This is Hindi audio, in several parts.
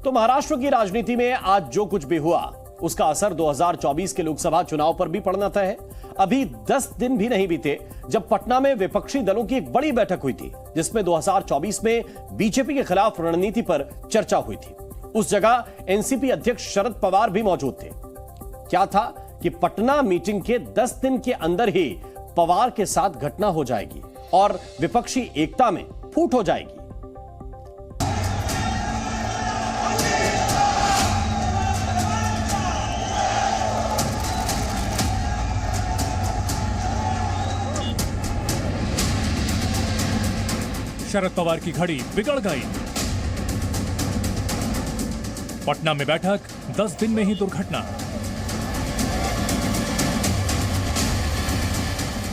तो महाराष्ट्र की राजनीति में आज जो कुछ भी हुआ उसका असर 2024 के लोकसभा चुनाव पर भी पड़ना तय है। अभी 10 दिन भी नहीं बीते जब पटना में विपक्षी दलों की एक बड़ी बैठक हुई थी, जिसमें 2024 में बीजेपी के खिलाफ रणनीति पर चर्चा हुई थी। उस जगह एनसीपी अध्यक्ष शरद पवार भी मौजूद थे। क्या था कि पटना मीटिंग के 10 दिन के अंदर ही पवार के साथ घटना हो जाएगी और विपक्षी एकता में फूट हो जाएगी। शरद पवार की घड़ी बिगड़ गई। पटना में बैठक, 10 दिन में ही दुर्घटना।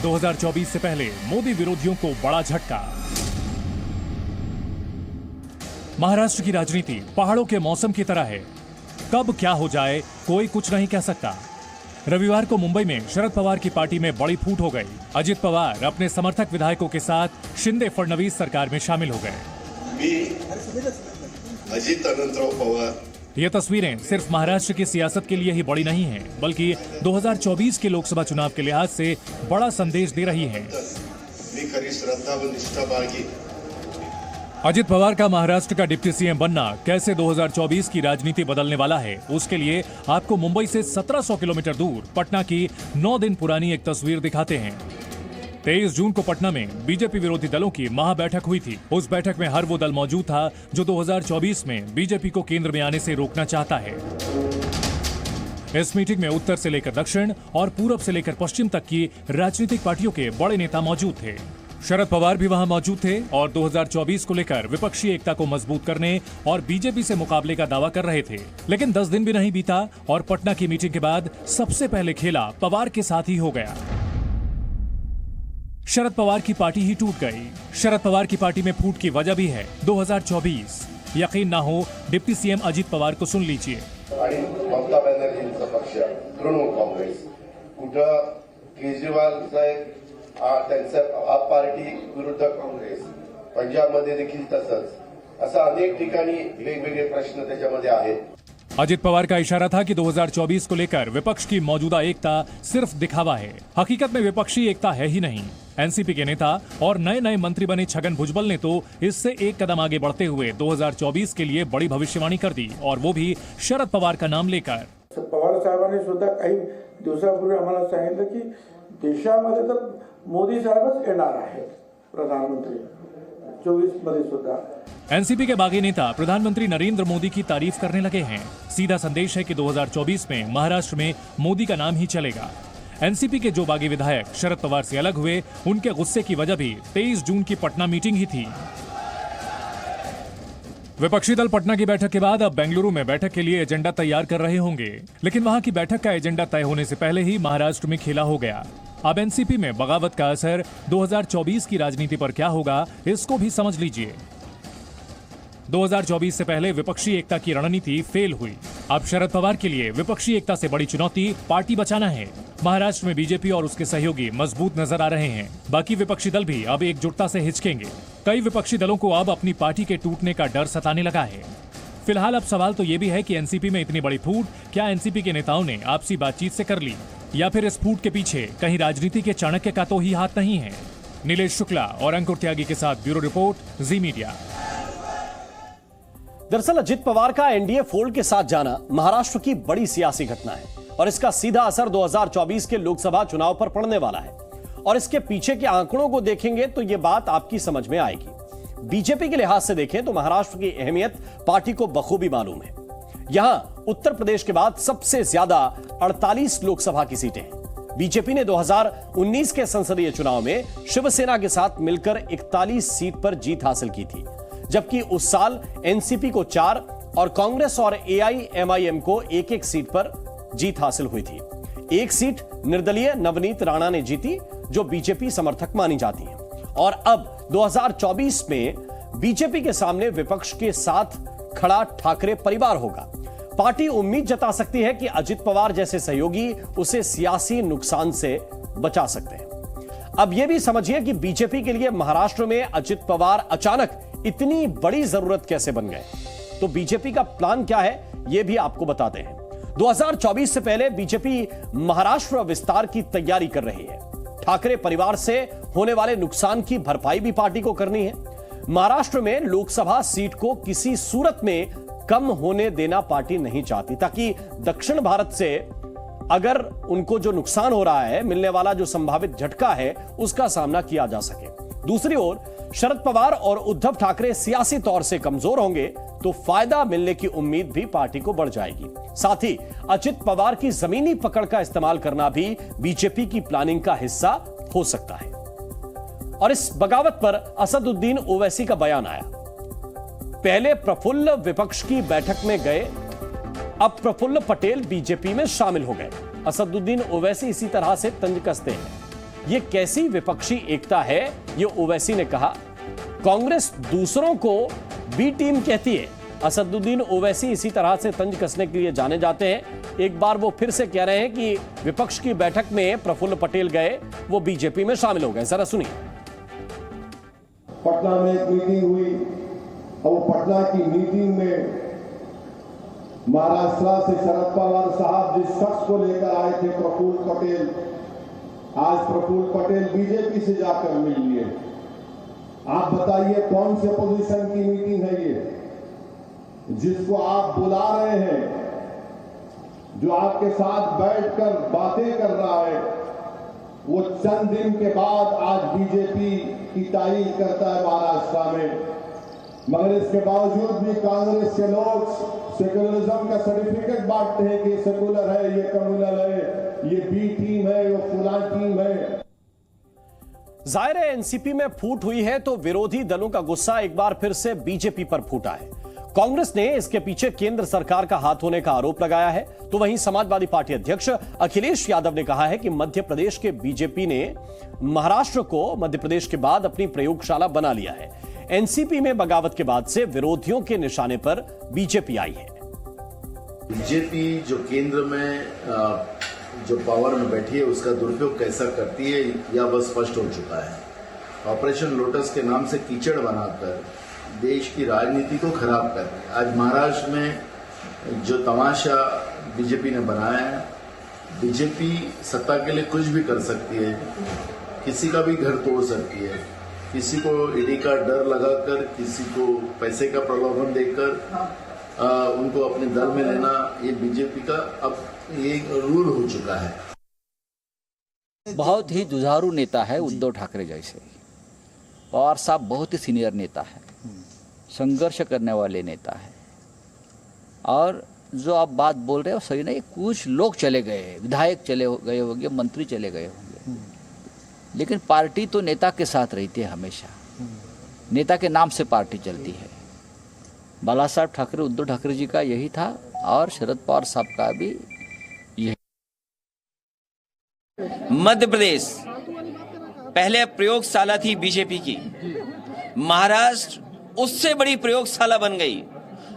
2024 से पहले मोदी विरोधियों को बड़ा झटका। महाराष्ट्र की राजनीति पहाड़ों के मौसम की तरह है, कब क्या हो जाए कोई कुछ नहीं कह सकता। रविवार को मुंबई में शरद पवार की पार्टी में बड़ी फूट हो गई। अजित पवार अपने समर्थक विधायकों के साथ शिंदे फडणवीस सरकार में शामिल हो गए। अजित अनंतराव पवार। ये तस्वीरें सिर्फ महाराष्ट्र की सियासत के लिए ही बड़ी नहीं है, बल्कि 2024 के लोकसभा चुनाव के लिहाज से बड़ा संदेश दे रही है। श्रद्धा व निष्ठा बाळगी। अजित पवार का महाराष्ट्र का डिप्टी सीएम बनना कैसे 2024 की राजनीति बदलने वाला है, उसके लिए आपको मुंबई से 1700 किलोमीटर दूर पटना की 9 दिन पुरानी एक तस्वीर दिखाते हैं। 23 जून को पटना में बीजेपी विरोधी दलों की महाबैठक हुई थी। उस बैठक में हर वो दल मौजूद था जो 2024 में बीजेपी को केंद्र में आने से रोकना चाहता है। इस मीटिंग में उत्तर से लेकर दक्षिण और पूरब से लेकर पश्चिम तक की राजनीतिक पार्टियों के बड़े नेता मौजूद थे। शरद पवार भी वहां मौजूद थे और 2024 को लेकर विपक्षी एकता को मजबूत करने और बीजेपी से मुकाबले का दावा कर रहे थे। लेकिन 10 दिन भी नहीं बीता और पटना की मीटिंग के बाद सबसे पहले खेला पवार के साथ ही हो गया। शरद पवार की पार्टी ही टूट गई। शरद पवार की पार्टी में फूट की वजह भी है 2024। यकीन ना हो, डिप्टी सीएम अजित पवार को सुन लीजिए। ममता बॅनर्जींचा पक्ष तृणमूल काँग्रेस, कुठं केजरीवाल साहेब त्यांचा आप पार्टी विरुद्ध काँग्रेस, पंजाबमध्ये देखील तसंच, असं अनेक ठिकाणी वेगवेगळे प्रश्न त्याच्यामध्ये आहेत। अजित पवार का इशारा था कि 2024 को लेकर विपक्ष की मौजूदा एकता सिर्फ दिखावा है। हकीकत में विपक्षी एकता है ही नहीं। एनसीपी के नेता और नए नए मंत्री बने छगन भुजबल ने तो इससे एक कदम आगे बढ़ते हुए 2024 के लिए बड़ी भविष्यवाणी कर दी, और वो भी शरद पवार का नाम लेकर। पवार साहेबांनी सुद्धा काही दिवसापूर्वी आम्हाला सांगितलं की देशामध्ये तर मोदी साहेबच येणार आहेत प्रधानमंत्री 24 मध्ये सुद्धा। एनसीपी के बागी नेता प्रधानमंत्री नरेंद्र मोदी की तारीफ करने लगे हैं। सीधा संदेश है कि 2024 में महाराष्ट्र में मोदी का नाम ही चलेगा। एनसीपी के जो बागी विधायक शरद पवार से अलग हुए, उनके गुस्से की वजह भी 23 जून की पटना मीटिंग ही थी। विपक्षी दल पटना की बैठक के बाद अब बेंगलुरु में बैठक के लिए एजेंडा तैयार कर रहे होंगे, लेकिन वहां की बैठक का एजेंडा तय होने से पहले ही महाराष्ट्र में खेला हो गया। अब एनसीपी में बगावत का असर 2024 की राजनीति पर क्या होगा, इसको भी समझ लीजिए। 2024 से पहले विपक्षी एकता की रणनीति फेल हुई। अब शरद पवार के लिए विपक्षी एकता से बड़ी चुनौती पार्टी बचाना है। महाराष्ट्र में बीजेपी और उसके सहयोगी मजबूत नजर आ रहे हैं। बाकी विपक्षी दल भी अब एकजुटता से हिचकेंगे। कई विपक्षी दलों को अब अपनी पार्टी के टूटने का डर सताने लगा है। फिलहाल अब सवाल तो ये भी है कि एनसीपी में इतनी बड़ी फूट क्या एनसीपी के नेताओं ने आपसी बातचीत से कर ली, या फिर इस फूट के पीछे कहीं राजनीति के चाणक्य का तो ही हाथ नहीं है। नीलेश शुक्ला और अंकुर त्यागी के साथ ब्यूरो रिपोर्ट, जी मीडिया। दरअसल अजित पवार का एनडीए फोल्ड के साथ जाना महाराष्ट्र की बड़ी सियासी घटना है और इसका सीधा असर 2024 के लोकसभा चुनाव पर पड़ने वाला है। और इसके पीछे के आंकड़ों को देखेंगे तो यह बात आपकी समझ में आएगी। बीजेपी के लिहाज से देखें तो महाराष्ट्र की अहमियत पार्टी को बखूबी मालूम है। यहां उत्तर प्रदेश के बाद सबसे ज्यादा 48 लोकसभा की सीटें हैं। बीजेपी ने 2019 के संसदीय चुनाव में शिवसेना के साथ मिलकर 41 सीट पर जीत हासिल की थी, जबकि उस साल एनसीपी को 4 और कांग्रेस और एआईएमआईएम को एक सीट पर जीत हासिल हुई थी। एक सीट निर्दलीय नवनीत राणा ने जीती, जो बीजेपी समर्थक मानी जाती है। और अब 2024 में बीजेपी के सामने विपक्ष के साथ खड़ा ठाकरे परिवार होगा। पार्टी उम्मीद जता सकती है कि अजित पवार जैसे सहयोगी उसे सियासी नुकसान से बचा सकते हैं। अब यह भी समझिए कि बीजेपी के लिए महाराष्ट्र में अजित पवार अचानक इतनी बड़ी जरूरत कैसे बन गए। तो बीजेपी का प्लान क्या है यह भी आपको बताते हैं। 2024 से पहले बीजेपी महाराष्ट्र विस्तार की तैयारी कर रही है। ठाकरे परिवार से होने वाले नुकसान की भरपाई भी पार्टी को करनी है। महाराष्ट्र में लोकसभा सीट को किसी सूरत में कम होने देना पार्टी नहीं चाहती, ताकि दक्षिण भारत से अगर उनको जो नुकसान हो रहा है, मिलने वाला जो संभावित झटका है, उसका सामना किया जा सके। दूसरी ओर शरद पवार और उद्धव ठाकरे सियासी तौर से कमजोर होंगे तो फायदा मिलने की उम्मीद भी पार्टी को बढ़ जाएगी। साथ ही अजित पवार की जमीनी पकड़ का इस्तेमाल करना भी बीजेपी की प्लानिंग का हिस्सा हो सकता है। और इस बगावत पर असदुद्दीन ओवैसी का बयान आया। पहले प्रफुल्ल विपक्ष की बैठक में गए, अब प्रफुल्ल पटेल बीजेपी में शामिल हो गए। असदुद्दीन ओवैसी इसी तरह से तंज कसते हैं। यह कैसी विपक्षी एकता है, यह ओवैसी ने कहा। कांग्रेस दूसरों को बी टीम कहती है। असदुद्दीन ओवैसी इसी तरह से तंज कसने के लिए जाने जाते हैं। एक बार वो फिर से कह रहे हैं कि विपक्ष की बैठक में प्रफुल्ल पटेल गए, वो बीजेपी में शामिल हो गए। जरा सुनिए। पटना में एक मीटिंग हुई और पटना की मीटिंग में महाराष्ट्र से शरद पवार साहब जिस शख्स को लेकर आए थे, प्रफुल्ल पटेल, आज प्रफुल्ल पटेल बीजेपी से जाकर मिल लिए। आप बताइए कौन से पोजीशन की मीटिंग है ये, जिसको आप बुला रहे हैं, जो आपके साथ बैठकर बातें कर रहा है, वो चंद दिन के बाद आज बीजेपी की तारीफ करता है महाराष्ट्र में। मगर इसके बावजूद भी कांग्रेस के लोग सेकुलरिज्म का सर्टिफिकेट बांटते हैं कि सेकुलर है, ये कम्युनल है, ये बी टीम है, ये फुलान टीम है। जाहिर है एनसीपी में फूट हुई है तो विरोधी दलों का गुस्सा एक बार फिर से बीजेपी पर फूटा है। कांग्रेस ने इसके पीछे केंद्र सरकार का हाथ होने का आरोप लगाया है, तो वहीं समाजवादी पार्टी अध्यक्ष अखिलेश यादव ने कहा है कि मध्य प्रदेश के बीजेपी ने महाराष्ट्र को मध्य प्रदेश के बाद अपनी प्रयोगशाला बना लिया है। एनसीपी में बगावत के बाद से विरोधियों के निशाने पर बीजेपी आई है। बीजेपी जो केंद्र में जो पावर में बैठी है उसका दुरुपयोग कैसा करती है यह बस स्पष्ट हो चुका है। ऑपरेशन लोटस के नाम से कीचड़ बनाकर देश की राजनीति को खराब कर रही है। आज महाराष्ट्र में जो तमाशा बीजेपी ने बनाया है, बीजेपी सत्ता के लिए कुछ भी कर सकती है, किसी का भी घर तोड़ सकती है, किसी को ईडी का डर लगाकर, किसी को पैसे का प्रलोभन देकर उनको अपने दल में लेना, ये बीजेपी का अब ये रूल हो चुका है। बहुत ही जुझारू नेता है उद्धव ठाकरे जैसे। पवार साहब बहुत ही सीनियर नेता है, संघर्ष करने वाले नेता है। और जो आप बात बोल रहे हो सही नहीं, कुछ लोग चले गए, विधायक चले गए होंगे, मंत्री चले गए होंगे, लेकिन पार्टी तो नेता के साथ रहती है हमेशा। नेता के नाम से पार्टी चलती है। बाला साहब ठाकरे, उद्धव ठाकरे जी का यही था और शरद पवार साहब का भी यही। मध्य प्रदेश पहले प्रयोगशाला थी बीजेपी की, महाराष्ट्र उससे बड़ी प्रयोगशाला बन गई।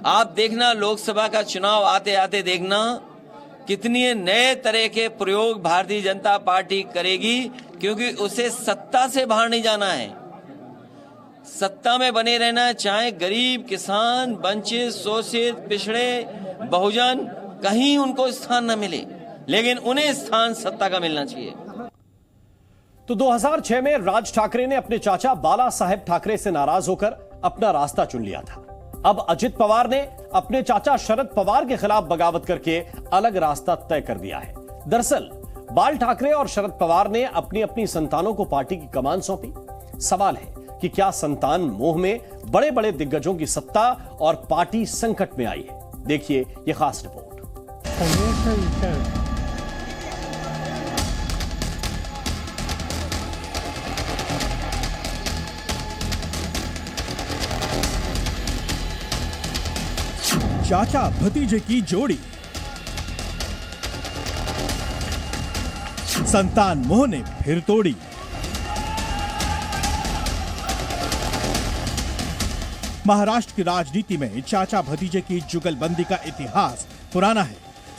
आप देखना लोकसभा का चुनाव आते आते देखना कितनी नए तरह के प्रयोग भारतीय जनता पार्टी करेगी, क्योंकि उसे सत्ता से बाहर नहीं जाना है, सत्ता में बने रहना। चाहे गरीब, किसान, वंचित, शोषित, पिछड़े, बहुजन, कहीं उनको स्थान न मिले, लेकिन उन्हें स्थान सत्ता का मिलना चाहिए। तो 2006 में राज ठाकरे ने अपने चाचा बाला साहेब ठाकरे से नाराज होकर अपना रास्ता चुन लिया था। अब अजित पवार ने अपने चाचा शरद पवार के खिलाफ बगावत करके अलग रास्ता तय कर दिया है। दरअसल बाल ठाकरे और शरद पवार ने अपनी अपनी संतानों को पार्टी की कमान सौंपी। सवाल है कि क्या संतान मोह में बड़े बड़े दिग्गजों की सत्ता और पार्टी संकट में आई है? देखिए यह खास रिपोर्ट। चाचा भतीजे की जोड़ी, संतान मोह ने फिर तोड़ी। महाराष्ट्र की राजनीति में चाचा भतीजे की जुगलबंदी का इतिहास पुराना है,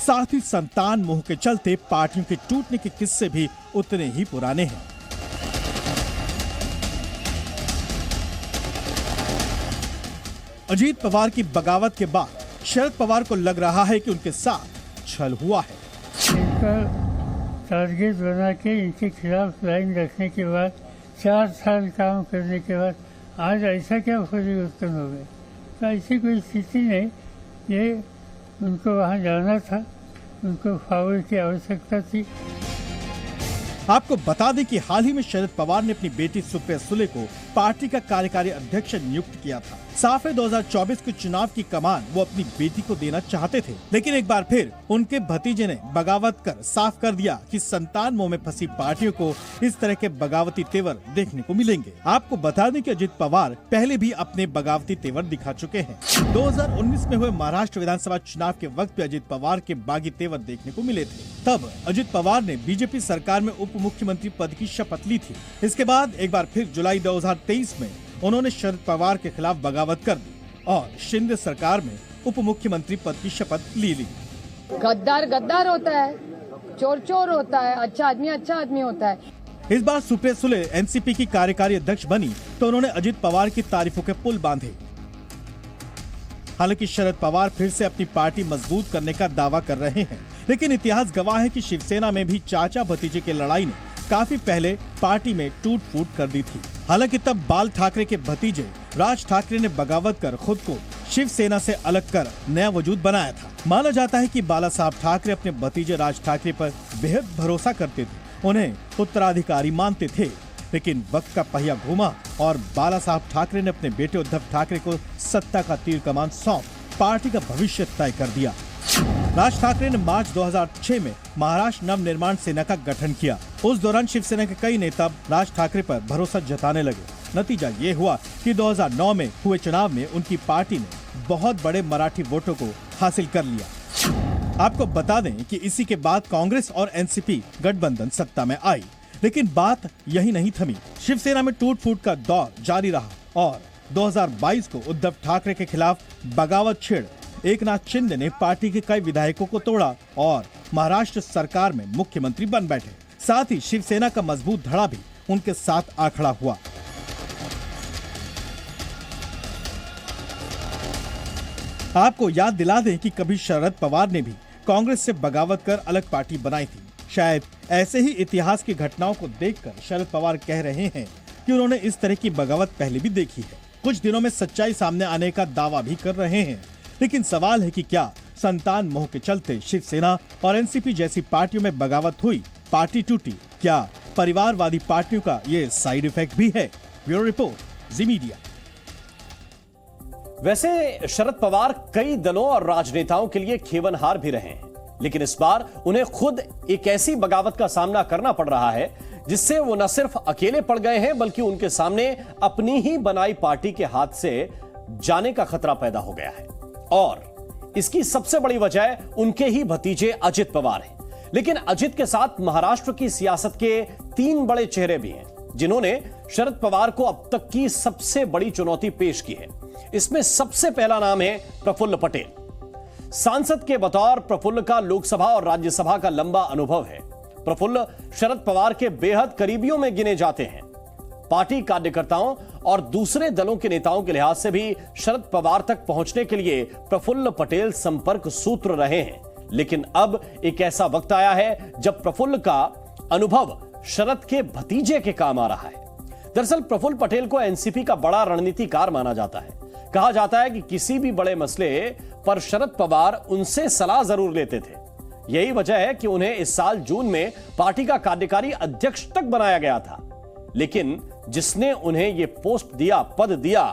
साथ ही संतान मोह के चलते पार्टियों के टूटने के किस्से भी उतने ही पुराने हैं। अजीत पवार की बगावत के बाद शरद पवार को लग रहा है कि उनके साथ छल हुआ है। इनका टारगेट बना के इनके खिलाफ लाइन रखने के बाद 4 साल काम करने के बाद आज ऐसा क्या परिवर्तन हो गया? तो ऐसी कोई स्थिति नहीं, ये उनको वहाँ जाना था, उनको पावर की आवश्यकता थी। आपको बता दें कि हाल ही में शरद पवार ने अपनी बेटी सुप्रिया सुले को पार्टी का कार्यकारी अध्यक्ष नियुक्त किया था। साफ है 2024 के चुनाव की कमान वो अपनी बेटी को देना चाहते थे, लेकिन एक बार फिर उनके भतीजे ने बगावत कर साफ कर दिया कि संतान मोह में फंसी पार्टियों को इस तरह के बगावती तेवर देखने को मिलेंगे। आपको बता दें कि अजित पवार पहले भी अपने बगावती तेवर दिखा चुके हैं। 2019 में हुए महाराष्ट्र विधानसभा चुनाव के वक्त भी अजित पवार के बागी तेवर देखने को मिले थे। तब अजित पवार ने बीजेपी सरकार में उप मुख्यमंत्री पद की शपथ ली थी। इसके बाद एक बार फिर जुलाई 2023 में उन्होंने शरद पवार के खिलाफ बगावत कर दी और शिंदे सरकार में उप मुख्यमंत्री पद की शपथ ली। गद्दार गद्दार होता है, चोर चोर होता है, अच्छा आदमी होता है। इस बार सुप्रिया सुले एनसीपी की कार्यकारी अध्यक्ष बनी तो उन्होंने अजित पवार की तारीफों के पुल बांधे। हालांकि शरद पवार फिर से अपनी पार्टी मजबूत करने का दावा कर रहे हैं, लेकिन इतिहास गवाह है कि शिवसेना में भी चाचा भतीजे की लड़ाई ने काफी पहले पार्टी में टूट फूट कर दी थी। हालांकि तब बाल ठाकरे के भतीजे राज ठाकरे ने बगावत कर खुद को शिवसेना से अलग कर नया वजूद बनाया था। माना जाता है कि बाला साहब ठाकरे अपने भतीजे राज ठाकरे पर बेहद भरोसा करते थे, उन्हें उत्तराधिकारी मानते थे। लेकिन वक्त का पहिया घूमा और बाला साहब ठाकरे ने अपने बेटे उद्धव ठाकरे को सत्ता का तीर कमान सौंप पार्टी का भविष्य तय कर दिया। राज ठाकरे ने मार्च 2006 में महाराष्ट्र नव निर्माण सेना का गठन किया। उस दौरान शिवसेना के कई नेता राज ठाकरे पर भरोसा जताने लगे। नतीजा ये हुआ कि 2009 में हुए चुनाव में उनकी पार्टी ने बहुत बड़े मराठी वोटों को हासिल कर लिया। आपको बता दें कि इसी के बाद कांग्रेस और एनसीपी गठबंधन सत्ता में आई, लेकिन बात यही नहीं थमी। शिवसेना में टूट फूट का दौर जारी रहा और 2022 को उद्धव ठाकरे के खिलाफ बगावत छेड़ एकनाथ शिंदे ने पार्टी के कई विधायकों को तोड़ा और महाराष्ट्र सरकार में मुख्यमंत्री बन बैठे। साथ ही शिवसेना का मजबूत धड़ा भी उनके साथ आ खड़ा हुआ। आपको याद दिला दें कि कभी शरद पवार ने भी कांग्रेस से बगावत कर अलग पार्टी बनाई थी। शायद ऐसे ही इतिहास की घटनाओं को देखकर शरद पवार कह रहे हैं कि उन्होंने इस तरह की बगावत पहले भी देखी है। कुछ दिनों में सच्चाई सामने आने का दावा भी कर रहे हैं, लेकिन सवाल है कि क्या संतान मोह के चलते शिवसेना और एनसीपी जैसी पार्टियों में बगावत हुई, पार्टी टूटी? क्या परिवारवादी पार्टियों का ये साइड इफेक्ट भी है? ब्यूरो रिपोर्ट, जी मीडिया। वैसे शरद पवार कई दलों और राजनेताओं के लिए खेवनहार भी रहे हैं, लेकिन इस बार उन्हें खुद एक ऐसी बगावत का सामना करना पड़ रहा है जिससे वो न सिर्फ अकेले पड़ गए हैं, बल्कि उनके सामने अपनी ही बनाई पार्टी के हाथ से जाने का खतरा पैदा हो गया है। और इसकी सबसे बड़ी वजह उनके ही भतीजे अजित पवार हैं। लेकिन अजित के साथ महाराष्ट्र की सियासत के 3 बड़े चेहरे भी हैं, जिन्होंने शरद पवार को अब तक की सबसे बड़ी चुनौती पेश की है। इसमें सबसे पहला नाम है प्रफुल्ल पटेल। सांसद के बतौर प्रफुल्ल का लोकसभा और राज्यसभा का लंबा अनुभव है। प्रफुल्ल शरद पवार के बेहद करीबियों में गिने जाते हैं। पार्टी कार्यकर्ताओं और दूसरे दलों के नेताओं के लिहाज से भी शरद पवार तक पहुंचने के लिए प्रफुल्ल पटेल संपर्क सूत्र रहे हैं। लेकिन अब एक ऐसा वक्त आया है जब प्रफुल्ल का अनुभव शरद के भतीजे के काम आ रहा है। दरअसल प्रफुल्ल पटेल को एनसीपी का बड़ा रणनीतिकार माना जाता है। कहा जाता है कि किसी भी बड़े मसले पर शरद पवार उनसे सलाह जरूर लेते थे। यही वजह है कि उन्हें इस साल जून में पार्टी का कार्यकारी अध्यक्ष तक बनाया गया था। लेकिन जिसने उन्हें यह पोस्ट दिया, पद दिया,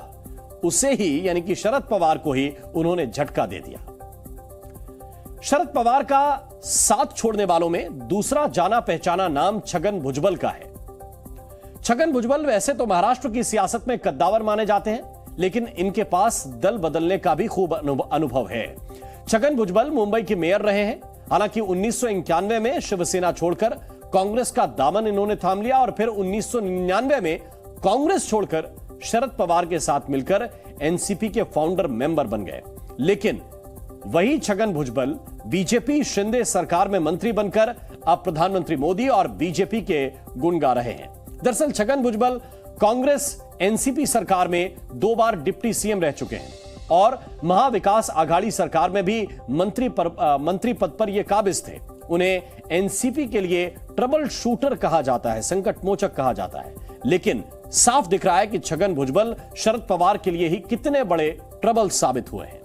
उसे ही यानी कि शरद पवार को ही उन्होंने झटका दे दिया। शरद पवार का साथ छोड़ने वालों में दूसरा जाना पहचाना नाम छगन भुजबल का है। छगन भुजबल वैसे तो महाराष्ट्र की सियासत में कद्दावर माने जाते हैं, लेकिन इनके पास दल बदलने का भी खूब अनुभव है। छगन भुजबल मुंबई के मेयर रहे हैं। हालांकि 1991 में शिवसेना छोड़कर कांग्रेस का दामन इन्होंने थाम लिया और फिर 1999 में कांग्रेस छोड़कर शरद पवार के साथ मिलकर एनसीपी के फाउंडर मेंबर बन गए। लेकिन वही छगन भुजबल बीजेपी शिंदे सरकार में मंत्री बनकर अब प्रधानमंत्री मोदी और बीजेपी के गुण गा रहे हैं। दरअसल छगन भुजबल कांग्रेस एनसीपी सरकार में 2 बार डिप्टी सीएम रह चुके हैं और महाविकास आघाड़ी सरकार में भी मंत्री पद पर ये काबिज थे। उन्हें एनसीपी के लिए ट्रबल शूटर कहा जाता है, संकट मोचक कहा जाता है। लेकिन साफ दिख रहा है कि छगन भुजबल शरद पवार के लिए ही कितने बड़े ट्रबल साबित हुए हैं।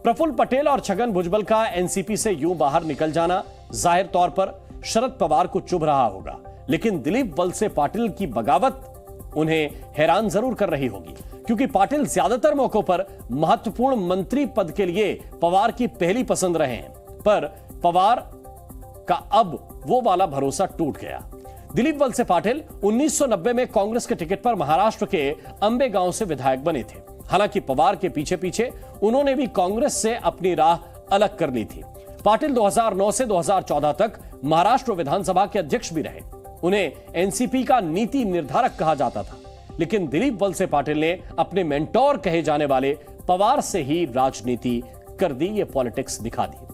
प्रफुल्ल पटेल और छगन भुजबल का एनसीपी से यूं बाहर निकल जाना जाहिर तौर पर शरद पवार को चुभ रहा होगा, लेकिन दिलीप वलसे पाटिल की बगावत उन्हें हैरान जरूर कर रही होगी, क्योंकि पाटिल ज्यादातर मौकों पर महत्वपूर्ण मंत्री पद के लिए पवार की पहली पसंद रहे हैं। पर पवार का अब वो वाला भरोसा टूट गया। दिलीप वलसे पाटिल 1990 में कांग्रेस के टिकट पर महाराष्ट्र के अंबे गांव से विधायक बने थे। हालांकि पवार के पीछे पीछे उन्होंने भी कांग्रेस से अपनी राह अलग कर ली थी। पाटिल 2009 से 2014 तक महाराष्ट्र विधानसभा के अध्यक्ष भी रहे। उन्हें एनसीपी का नीति निर्धारक कहा जाता था, लेकिन दिलीप वलसे पाटिल ने अपने मेंटोर कहे जाने वाले पवार से ही राजनीति कर दी, ये पॉलिटिक्स दिखा दी।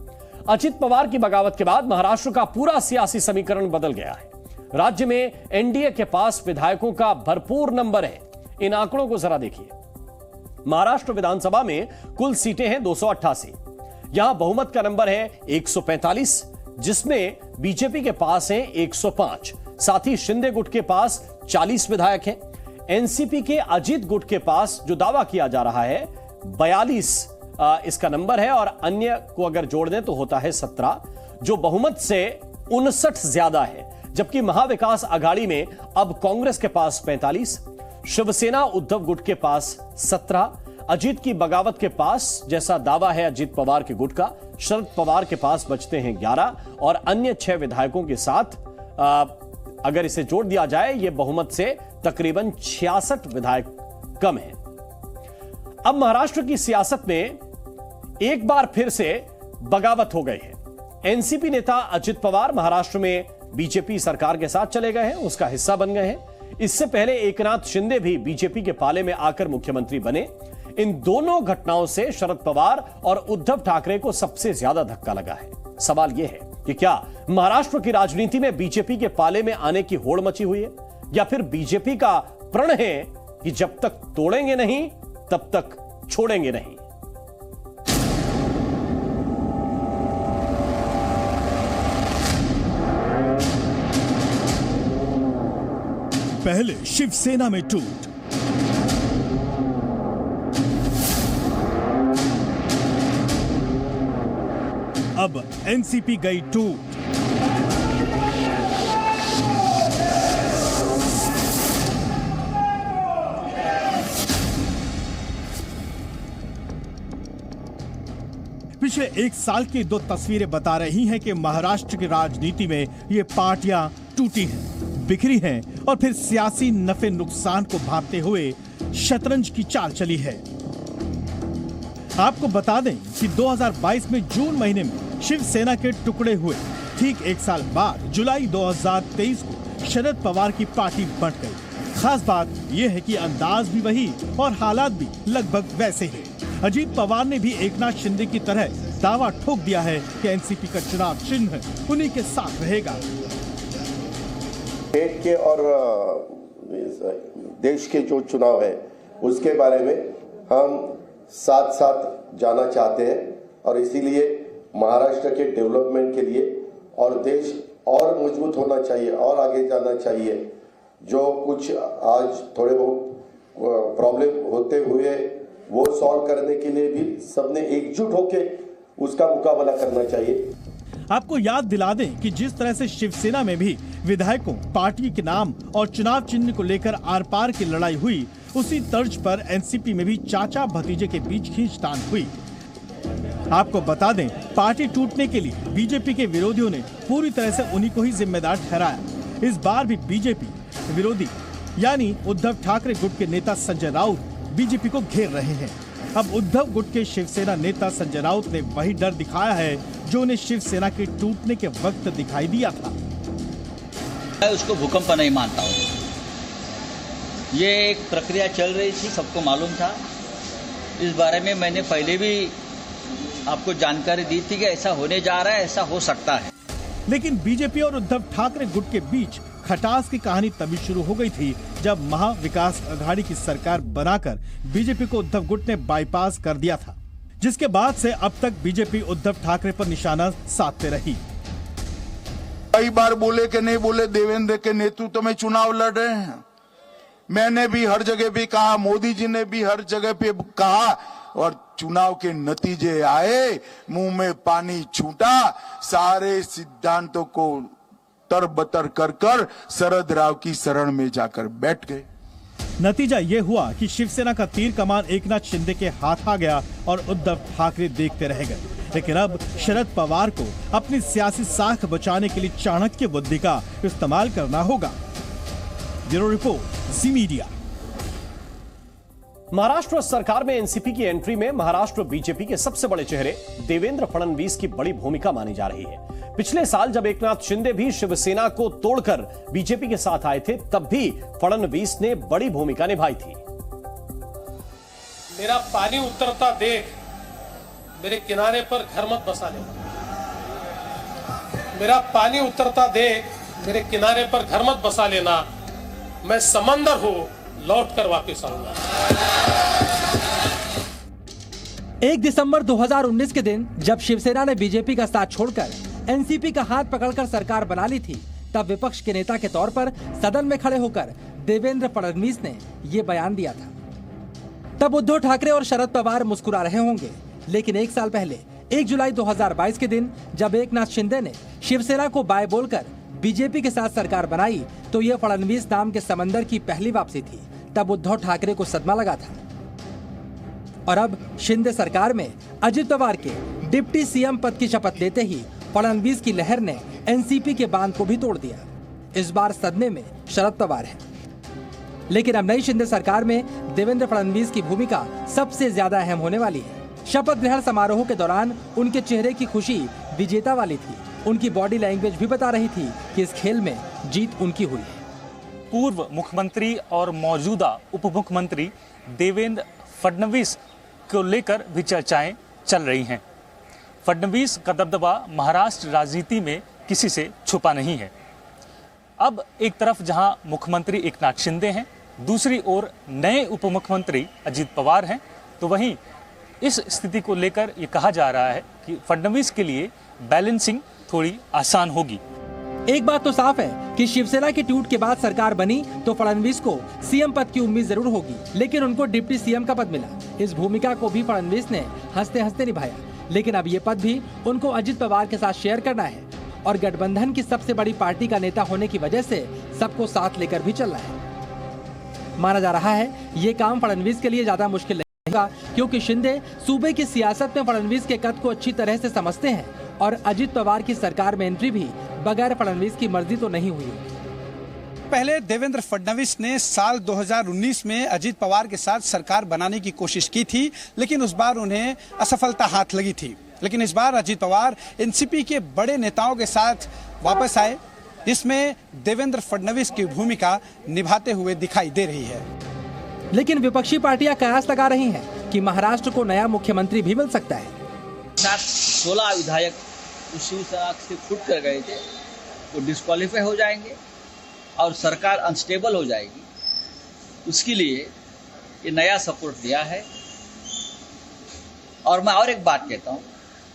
अजित पवार की बगावत के बाद महाराष्ट्र का पूरा सियासी समीकरण बदल गया है। राज्य में एनडीए के पास विधायकों का भरपूर नंबर है। इन आंकड़ों को जरा देखिए। महाराष्ट्र विधानसभा में कुल सीटें हैं 288। यहां बहुमत का नंबर है 145, जिसमें बीजेपी के पास है 105। साथ ही शिंदे गुट के पास 40 विधायक हैं। एनसीपी के अजीत गुट के पास जो दावा किया जा रहा है 42 इसका नंबर है, और अन्य को अगर जोड़ दें तो होता है 17, जो बहुमत से 59 ज्यादा है। जबकि महाविकास आघाड़ी में अब कांग्रेस के पास 45, शिवसेना उद्धव गुट के पास 17, अजीत की बगावत के पास, जैसा दावा है अजीत पवार के गुट का, शरद पवार के पास बचते हैं 11, और अन्य 6 विधायकों के साथ अगर इसे जोड़ दिया जाए ये बहुमत से तकरीबन 66 विधायक कम है। अब महाराष्ट्र की सियासत में एक बार फिर से बगावत हो गई है। एनसीपी नेता अजित पवार महाराष्ट्र में बीजेपी सरकार के साथ चले गए हैं, उसका हिस्सा बन गए हैं। इससे पहले एकनाथ शिंदे भी बीजेपी के पाले में आकर मुख्यमंत्री बने। इन दोनों घटनाओं से शरद पवार और उद्धव ठाकरे को सबसे ज्यादा धक्का लगा है। सवाल यह है कि क्या महाराष्ट्र की राजनीति में बीजेपी के पाले में आने की होड़ मची हुई है, या फिर बीजेपी का प्रण है कि जब तक तोड़ेंगे नहीं तब तक छोड़ेंगे नहीं। पहले शिवसेना में टूट, अब एनसीपी गई टूट। पिछले एक साल की 2 तस्वीरें बता रही हैं कि महाराष्ट्र की राजनीति में ये पार्टियां टूटी हैं, बिखरी हैं और फिर सियासी नफे नुकसान को भांपते हुए शतरंज की चाल चली है। आपको बता दें कि 2022 में जून महीने में शिवसेना के टुकड़े हुए। ठीक एक साल बाद जुलाई 2023 को शरद पवार की पार्टी बंट गई। खास बात यह है कि अंदाज भी वही और हालात भी लगभग वैसे ही। अजीत पवार ने भी एकनाथ शिंदे की तरह दावा ठोक दिया है कि एनसीपी का चुनाव चिन्ह उन्हीं के साथ रहेगा। स्टेट के और देश के जो चुनाव है उसके बारे में हम साथ साथ जाना चाहते हैं, और इसीलिए महाराष्ट्र के डेवलपमेंट के लिए और देश और मजबूत होना चाहिए और आगे जाना चाहिए। जो कुछ आज थोड़े बहुत प्रॉब्लम होते हुए वो सॉल्व करने के लिए भी सबने एकजुट होके उसका मुकाबला करना चाहिए। आपको याद दिला दें कि जिस तरह से शिवसेना में भी विधायकों, पार्टी के नाम और चुनाव चिन्ह को लेकर आर पार की लड़ाई हुई, उसी तर्ज पर एनसीपी में भी चाचा भतीजे के बीच खींचतान हुई। आपको बता दें, पार्टी टूटने के लिए बीजेपी के विरोधियों ने पूरी तरह से उन्हीं को ही जिम्मेदार ठहराया। इस बार भी बीजेपी विरोधी यानी उद्धव ठाकरे गुट के नेता संजय राउत बीजेपी को घेर रहे हैं। अब उद्धव गुट के शिवसेना नेता संजय राउत ने वही डर दिखाया है जो उन्हें शिवसेना के टूटने के वक्त दिखाई दिया था। मैं उसको भूकंप नहीं मानता हूँ। ये एक प्रक्रिया चल रही थी, सबको मालूम था। इस बारे में मैंने पहले भी आपको जानकारी दी थी कि ऐसा होने जा रहा है, ऐसा हो सकता है। लेकिन बीजेपी और उद्धव ठाकरे गुट के बीच खटास की कहानी तभी शुरू हो गई थी जब महाविकास आघाड़ी की सरकार बनाकर बीजेपी को उद्धव गुट ने बाईपास कर दिया था, जिसके बाद से अब तक बीजेपी उद्धव ठाकरे पर निशाना साधते रही। कई बार बोले कि नहीं बोले, देवेंद्र के नेतृत्व में चुनाव लड़ रहे हैं। मैंने भी हर जगह पे कहा, मोदी जी ने भी हर जगह पे कहा, और चुनाव के नतीजे आए, मुंह में पानी छूटा, सारे सिद्धांतों को तरबतर कर शरद राव की शरण में जाकर बैठ गए। नतीजा ये हुआ कि शिवसेना का तीर कमान एकनाथ शिंदे के हाथ आ गया और उद्धव ठाकरे देखते रह गए। लेकिन अब शरद पवार को अपनी सियासी साख बचाने के लिए चाणक्य बुद्धि का इस्तेमाल करना होगा। ब्यूरो रिपोर्ट, जी मीडिया। महाराष्ट्र सरकार में एनसीपी की एंट्री में महाराष्ट्र बीजेपी के सबसे बड़े चेहरे देवेंद्र फडणवीस की बड़ी भूमिका मानी जा रही है। पिछले साल जब एकनाथ शिंदे भी शिवसेना को तोड़कर बीजेपी के साथ आए थे, तब भी फडणवीस ने बड़ी भूमिका निभाई थी। मेरा पानी उतरता देख मेरे किनारे पर घर मत बसा लेना। मेरा पानी उतरता देख मेरे किनारे पर घर मत बसा लेना। मैं समंदर हूं, लौट कर वापस आऊंगा। 1 दिसंबर 2019 के दिन जब शिवसेना ने बीजेपी का साथ छोड़कर एनसीपी का हाथ पकड़कर सरकार बना ली थी, तब विपक्ष के नेता के तौर पर सदन में खड़े होकर देवेंद्र फडणवीस ने ये बयान दिया था। तब उद्धव ठाकरे और शरद पवार मुस्कुरा रहे होंगे, लेकिन 1 साल पहले 1 जुलाई 2022 के दिन जब एकनाथ शिंदे ने शिवसेना को बाय बोलकर बीजेपी के साथ सरकार बनाई, तो ये फडणवीस नाम के समंदर की पहली वापसी थी। तब उद्धव ठाकरे को सदमा लगा था। और अब शिंदे सरकार में अजित पवार के डिप्टी सीएम पद की शपथ लेते ही फडणवीस की लहर ने एनसीपी के बांध को भी तोड़ दिया। इस बार सदमे में शरद पवार है, लेकिन अब नई शिंदे सरकार में देवेंद्र फडणवीस की भूमिका सबसे ज्यादा अहम होने वाली है। शपथ ग्रहण समारोह के दौरान उनके चेहरे की खुशी विजेता वाली थी। उनकी बॉडी लैंग्वेज भी बता रही थी कि इस खेल में जीत उनकी हुई है। पूर्व मुख्यमंत्री और मौजूदा उप मुख्यमंत्री देवेंद्र फडणवीस को लेकर भी चर्चाएं चल रही हैं। फडणवीस का दबदबा महाराष्ट्र राजनीति में किसी से छुपा नहीं है। अब एक तरफ जहां मुख्यमंत्री एकनाथ शिंदे हैं, दूसरी ओर नए उप मुख्यमंत्री अजित पवार हैं, तो वहीं इस स्थिति को लेकर ये कहा जा रहा है कि फडणवीस के लिए बैलेंसिंग थोड़ी आसान होगी। एक बात तो साफ है कि शिवसेना के टूट के बाद सरकार बनी तो फडणवीस को सीएम पद की उम्मीद जरूर होगी, लेकिन उनको डिप्टी सीएम का पद मिला। इस भूमिका को भी फडणवीस ने हंसते हंसते निभाया, लेकिन अब ये पद भी उनको अजित पवार के साथ शेयर करना है और गठबंधन की सबसे बड़ी पार्टी का नेता होने की वजह से सबको साथ लेकर भी चलना है। माना जा रहा है ये काम फडणवीस के लिए ज्यादा मुश्किल नहीं होगा, क्योंकि शिंदे सूबे की सियासत में फडणवीस के कद को अच्छी तरह से समझते हैं और अजित पवार की सरकार में एंट्री भी बगैर फडणवीस की मर्जी तो नहीं हुई। पहले देवेंद्र फडणवीस ने साल 2019 में अजित पवार के साथ सरकार बनाने की कोशिश की थी, लेकिन उस बार उन्हें असफलता हाथ लगी थी। लेकिन इस बार अजित पवार एनसीपी के बड़े नेताओं के साथ वापस आए, जिसमें देवेंद्र फडणवीस की भूमिका निभाते हुए दिखाई दे रही है। लेकिन विपक्षी पार्टियां कयास लगा रही हैं कि महाराष्ट्र को नया मुख्यमंत्री भी मिल सकता है। 16 विधायक शिवसेना से फुट कर गए थे, वो डिस्क्वालीफाई हो जाएंगे और सरकार अनस्टेबल हो जाएगी। उसके लिए ये नया सपोर्ट दिया है। और मैं और एक बात कहता हूँ,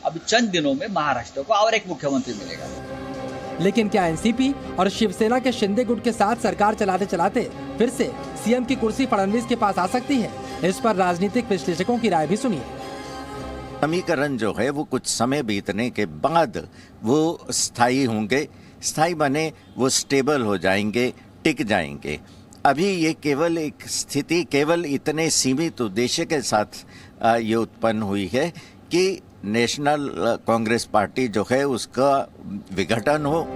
अभी चंद दिनों में महाराष्ट्र को और एक मुख्यमंत्री मिलेगा। लेकिन क्या एनसीपी और शिवसेना के शिंदे गुट के साथ सरकार चलाते चलाते फिर से सीएम की कुर्सी फडणवीस के पास आ सकती है? इस पर राजनीतिक विश्लेषकों की राय भी सुनिए। समीकरण जो है वो कुछ समय बीतने के बाद वो स्थायी होंगे, स्थायी बने वो स्टेबल हो जाएंगे, टिक जाएंगे। अभी ये केवल एक स्थिति केवल इतने सीमित उद्देश्य के साथ ये उत्पन्न हुई है कि नेशनल कांग्रेस पार्टी जो है उसका विघटन हो।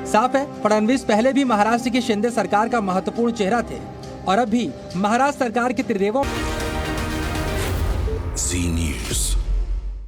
साफ है फडणवीस पहले भी महाराष्ट्र की शिंदे सरकार का महत्वपूर्ण चेहरा थे और अब भी महाराष्ट्र सरकार के त्रिदेवों